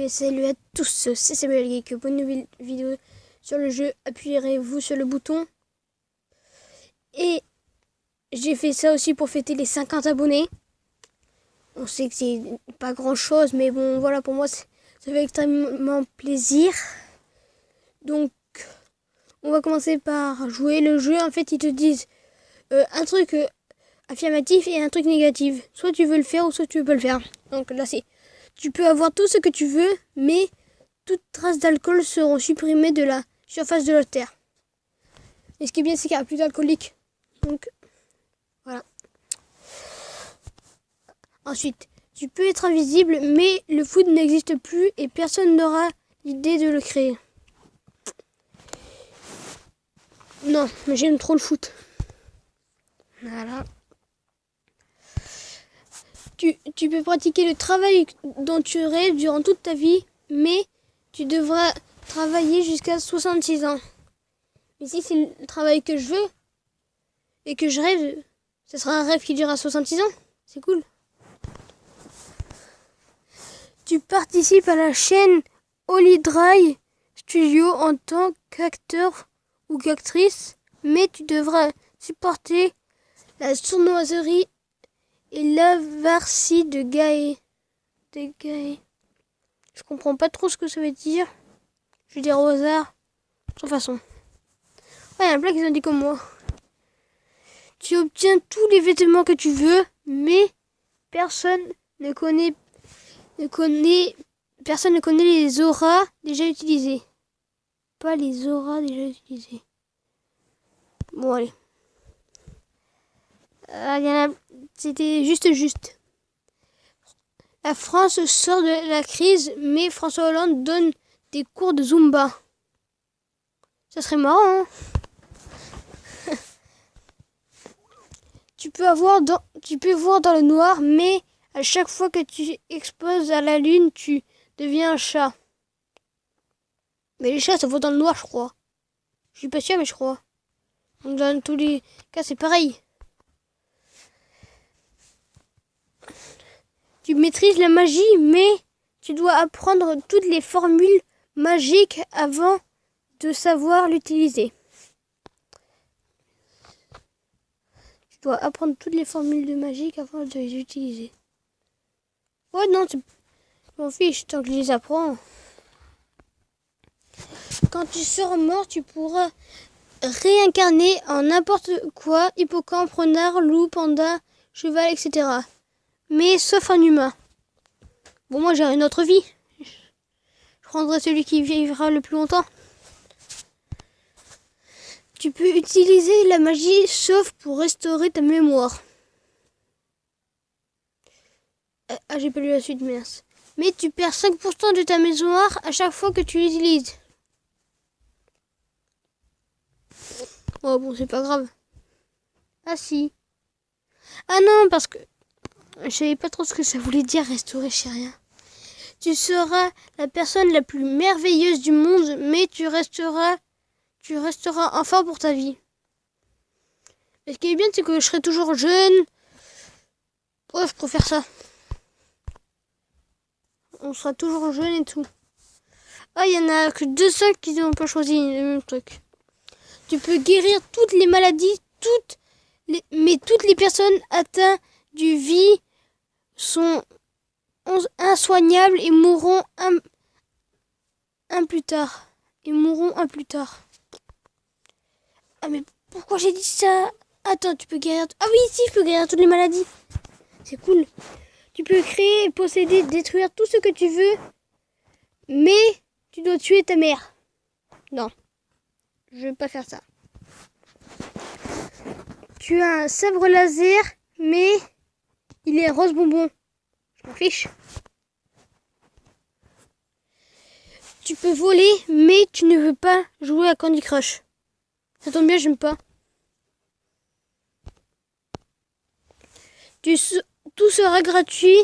Salut à tous, c'est Samuel Geek. Bonne nouvelle vidéo sur le jeu. Appuyez-vous sur le bouton. Et j'ai fait ça aussi pour fêter les 50 abonnés. On sait que c'est pas grand chose, mais bon, voilà, pour moi, ça fait extrêmement plaisir. Donc, on va commencer par jouer le jeu. En fait, ils te disent un truc affirmatif et un truc négatif. Soit tu veux le faire ou soit tu veux pas le faire. Donc là, c'est... Tu peux avoir tout ce que tu veux, mais toutes traces d'alcool seront supprimées de la surface de la Terre. Et ce qui est bien, c'est qu'il n'y a plus d'alcoolique. Donc, voilà. Ensuite, tu peux être invisible, mais le foot n'existe plus et personne n'aura l'idée de le créer. Non, mais j'aime trop le foot. Voilà. Tu peux pratiquer le travail dont tu rêves durant toute ta vie, mais tu devras travailler jusqu'à 66 ans. Mais si c'est le travail que je veux et que je rêve, ce sera un rêve qui durera 66 ans. C'est cool. Tu participes à la chaîne Holy Dry Studio en tant qu'acteur ou qu'actrice, mais tu devras supporter la sournoiserie et l'avarcie de Gaë. Je comprends pas trop ce que ça veut dire. Je vais dire au hasard. De toute façon. Ouais, il y a plein qui ont dit comme moi. Tu obtiens tous les vêtements que tu veux, mais personne ne connaît les auras déjà utilisées. Pas les auras déjà utilisées. Bon, allez. C'était juste. La France sort de la crise, mais François Hollande donne des cours de Zumba. Ça serait marrant, hein? Tu peux voir dans le noir, mais à chaque fois que tu exposes à la lune, tu deviens un chat. Mais les chats, ça voit dans le noir, je crois. Je suis pas sûre, mais je crois. Donc dans tous les cas, c'est pareil. Tu maîtrises la magie, mais tu dois apprendre toutes les formules magiques avant de savoir l'utiliser. Tu dois apprendre toutes les formules de magie avant de les utiliser. Ouais, non, je m'en fiche tant que je les apprends. Quand tu seras mort, tu pourras réincarner en n'importe quoi, hippocampe, renard, loup, panda, cheval, etc. Mais sauf un humain. Bon, moi j'ai une autre vie. Je prendrai celui qui vivra le plus longtemps. Tu peux utiliser la magie sauf pour restaurer ta mémoire. J'ai pas lu la suite, mince. Mais tu perds 5% de ta mémoire à chaque fois que tu l'utilises. Oh bon, c'est pas grave. Ah si. Ah non, parce que je savais pas trop ce que ça voulait dire restaurer, je sais rien. Tu seras la personne la plus merveilleuse du monde, mais tu resteras enfant pour ta vie. Et ce qui est bien, c'est que je serai toujours jeune. Ouais, je préfère ça. On sera toujours jeune et tout. Ah, il y en a que 200 qui n'ont pas choisi le même truc. Tu peux guérir toutes les maladies, mais toutes les personnes atteintes du VIH sont insoignables et mourront un plus tard. Ah mais pourquoi j'ai dit ça? Attends, tu peux guérir... Ah oui, si, je peux guérir toutes les maladies. C'est cool. Tu peux créer, posséder, détruire tout ce que tu veux, mais tu dois tuer ta mère. Non, je vais pas faire ça. Tu as un sabre laser, mais il est rose bonbon. Je m'en fiche. Tu peux voler, mais tu ne veux pas jouer à Candy Crush. Ça tombe bien, j'aime pas. Tout sera gratuit,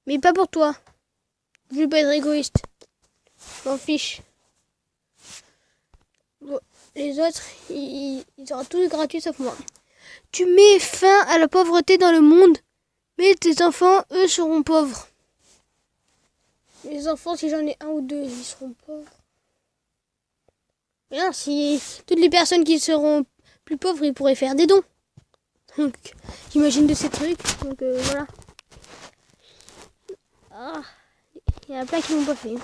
mais pas pour toi. Je veux pas être égoïste. Je m'en fiche. Bon, les autres, ils auront tout gratuit sauf moi. Tu mets fin à la pauvreté dans le monde, mais tes enfants, eux, seront pauvres. Les enfants, si j'en ai un ou deux, ils seront pauvres. Bien, si toutes les personnes qui seront plus pauvres, ils pourraient faire des dons. Donc, j'imagine de ces trucs. Donc, voilà. Ah, il y en a plein qui l'ont pas fait.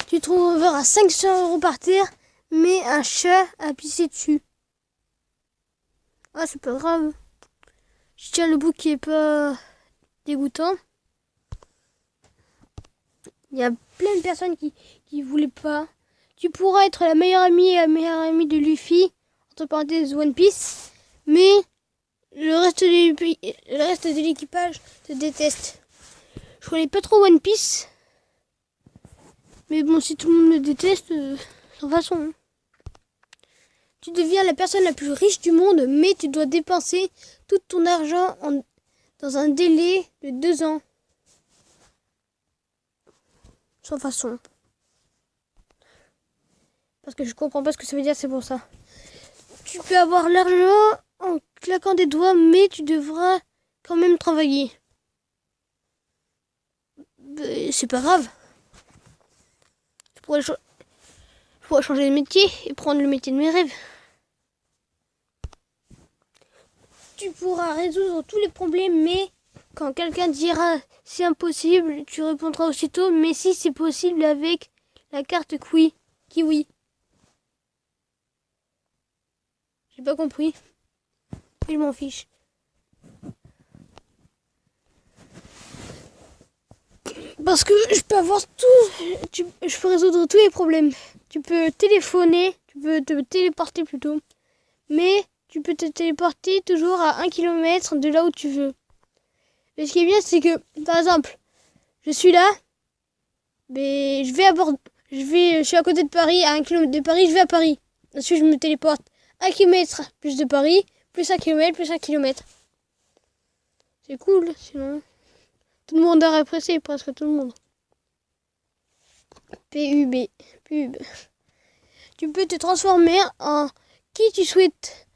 Tu trouveras 500 € par terre, mais un chat a pissé dessus. Ah, c'est pas grave. Je tiens le bout qui est pas dégoûtant. Il y a plein de personnes qui voulaient pas. Tu pourras être la meilleure amie et la meilleure amie de Luffy, entre parenthèses One Piece, mais le reste de l'équipage te déteste. Je connais pas trop One Piece, mais bon, si tout le monde me déteste, sans façon. Hein. Tu deviens la personne la plus riche du monde, mais tu dois dépenser tout ton argent dans un délai de 2 ans. Sans façon. Parce que je comprends pas ce que ça veut dire, c'est pour ça. Tu peux avoir l'argent en claquant des doigts, mais tu devras quand même travailler. C'est pas grave. Je pourrais changer de métier et prendre le métier de mes rêves. Tu pourras résoudre tous les problèmes, mais quand quelqu'un dira c'est impossible, tu répondras aussitôt mais si c'est possible avec la carte Kiwi. J'ai pas compris. Et je m'en fiche. Parce que je peux avoir tout. Je peux résoudre tous les problèmes. Tu peux téléphoner, tu peux te téléporter plutôt. Mais tu peux te téléporter toujours à 1 km de là où tu veux. Mais ce qui est bien, c'est que, par exemple, je suis là, mais je suis à côté de Paris, à 1 km de Paris, je vais à Paris. Ensuite, je me téléporte 1 km plus de Paris, plus 1 km, plus 1 km. C'est cool, sinon. Tout le monde aurait pressé, presque tout le monde. PUB. Tu peux te transformer en qui tu souhaites.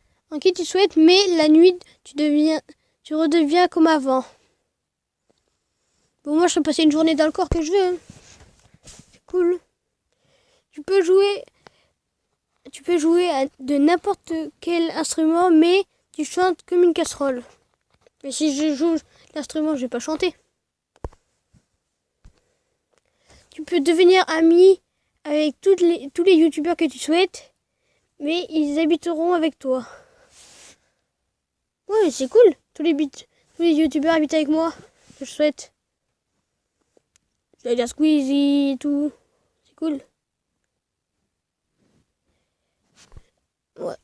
Mais la nuit, tu redeviens comme avant. Bon, moi, je peux passer une journée dans le corps que je veux. Hein. C'est cool. Tu peux jouer de n'importe quel instrument, mais tu chantes comme une casserole. Mais si je joue l'instrument, je vais pas chanter. Tu peux devenir ami avec tous les youtubeurs que tu souhaites, mais ils habiteront avec toi. Ouais, c'est cool. Tous les youtubeurs habitent avec moi. Que je souhaite. C'est-à-dire Squeezie et tout. C'est cool. Ouais.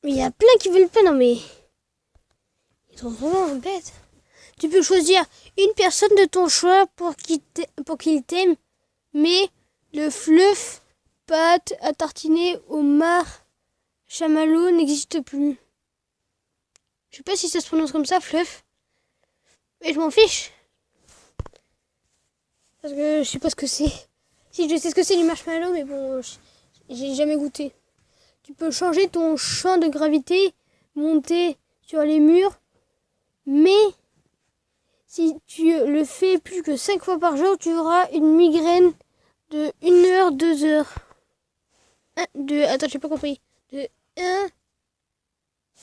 Mais il y a plein qui veulent pas, non mais... Ils sont vraiment bêtes. Tu peux choisir une personne de ton choix pour qu'il t'aime, mais le fluff, pâte à tartiner au chamallow n'existe plus. Je sais pas si ça se prononce comme ça, fluff. Mais je m'en fiche. Parce que je sais pas ce que c'est. Si, je sais ce que c'est du marshmallow, mais bon, j'ai jamais goûté. Tu peux changer ton champ de gravité, monter sur les murs, mais si tu le fais plus que 5 fois par jour, tu auras une migraine de 1 heure, 2 heures. Attends, j'ai pas compris. De 1...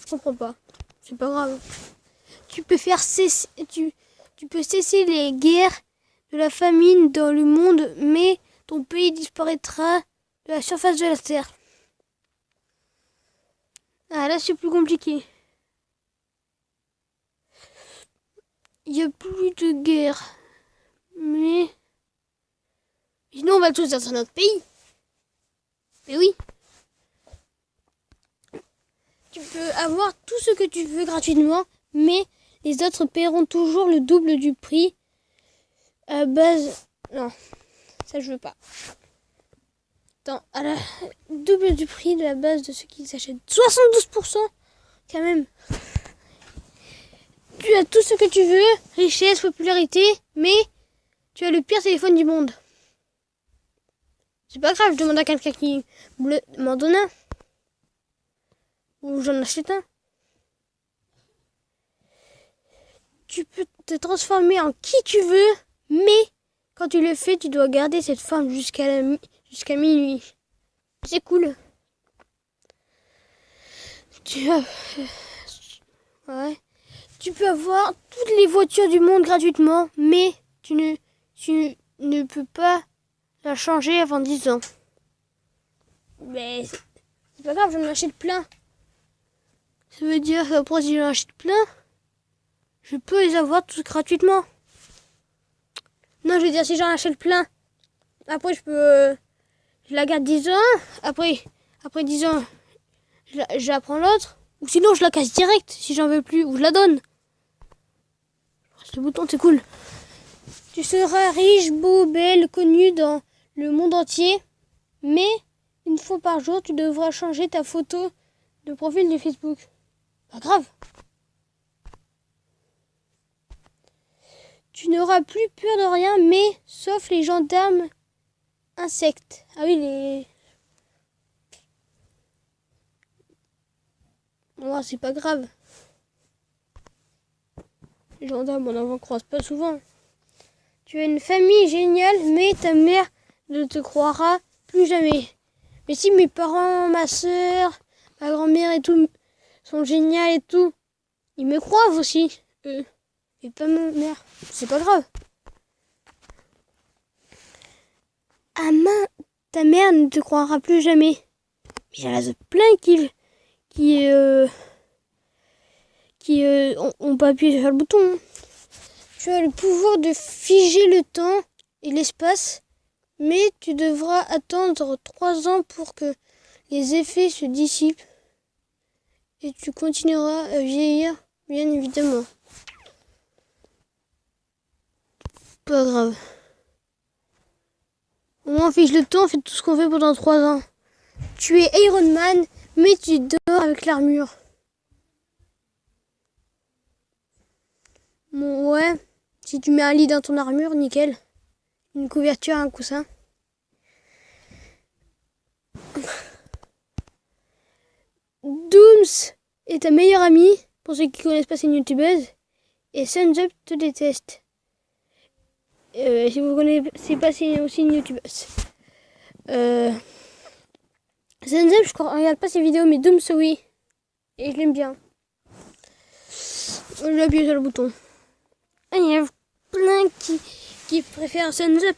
Je comprends pas. C'est pas grave. Tu peux cesser les guerres de la famine dans le monde, mais ton pays disparaîtra de la surface de la Terre. Ah, là, c'est plus compliqué. Il n'y a plus de guerre. Mais... Sinon, on va tous dans un autre pays. Mais oui. Tu peux avoir tout ce que tu veux gratuitement, mais les autres paieront toujours le double du prix à base... Non, ça je veux pas. Attends, à la double du prix de la base de ceux qui s'achètent. 72% quand même. Tu as tout ce que tu veux, richesse, popularité, mais tu as le pire téléphone du monde. C'est pas grave, je demande à quelqu'un qui m'en donne un. Ou j'en achète un. Tu peux te transformer en qui tu veux, mais Quand tu le fais, tu dois garder cette forme jusqu'à minuit. C'est cool. Ouais. Tu peux avoir toutes les voitures du monde gratuitement, mais tu ne peux pas la changer avant 10 ans. Mais c'est pas grave, j'en achète plein. Ça veut dire qu'après, si j'en achète plein, je peux les avoir tous gratuitement. Non, je veux dire, si j'en achète plein, après je la garde 10 ans, après 10 ans, je la prends l'autre, ou sinon je la casse direct si j'en veux plus, ou je la donne. Le bouton, c'est cool. Tu seras riche, beau, belle, connu dans le monde entier, mais une fois par jour, tu devras changer ta photo de profil de Facebook. Pas grave. Tu n'auras plus peur de rien, mais sauf les gendarmes insectes. Ah oui, les... Oh, c'est pas grave. Les gendarmes, on n'en croise pas souvent. Tu as une famille géniale, mais ta mère ne te croira plus jamais. Mais si mes parents, ma soeur, ma grand-mère et tout sont géniaux et tout, ils me croient aussi, eux. Et pas ma mère. C'est pas grave. Ah mince, ta mère ne te croira plus jamais. Mais il y en a plein qui ont pas appuyé sur le bouton. Tu as le pouvoir de figer le temps et l'espace, mais tu devras attendre 3 ans pour que les effets se dissipent. Et tu continueras à vieillir, bien évidemment. Pas grave. Au moins on fige le temps, on fait tout ce qu'on fait pendant 3 ans. Tu es Iron Man, mais tu dors avec l'armure. Bon, ouais. Si tu mets un lit dans ton armure, nickel. Une couverture, un coussin. Dooms est ta meilleure amie, pour ceux qui connaissent pas, c'est une youtubeuse. Et Thumbs Up te déteste. Si vous connaissez pas, c'est aussi une youtubeuse. Thumbs Up, je regarde pas ses vidéos, mais Dooms, oui. Et je l'aime bien. Je vais appuyer sur le bouton. Il y a plein qui préfèrent Thumbs Up.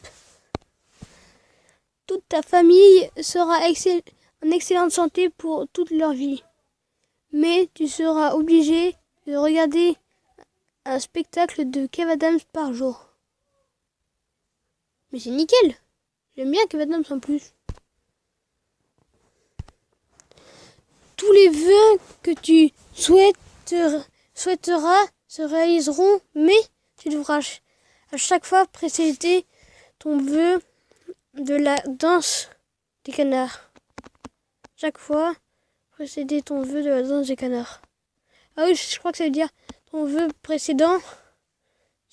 Toute ta famille sera en excellente santé pour toute leur vie. Mais tu seras obligé de regarder un spectacle de Kev Adams par jour. Mais c'est nickel. J'aime bien Kev Adams en plus. Tous les vœux que tu souhaiteras se réaliseront, mais tu devras à chaque fois précéder ton vœu de la danse des canards. Chaque fois, précéder ton vœu de la danse des canards. Ah oui, je crois que ça veut dire ton vœu précédent.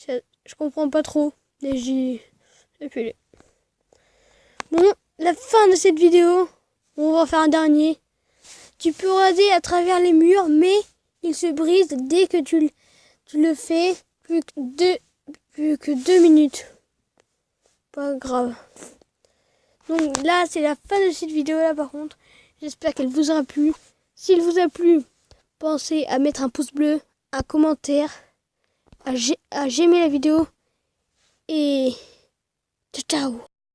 Je comprends pas trop. Mais j'y appuyé. Bon, la fin de cette vidéo. On va en faire un dernier. Tu peux regarder à travers les murs, mais il se brise dès que tu le fais. Plus que 2 minutes. Pas grave. Donc là, c'est la fin de cette vidéo là par contre. J'espère qu'elle vous aura plu. S'il vous a plu, pensez à mettre un pouce bleu, un commentaire, à j'aimer la vidéo. Et ciao ciao.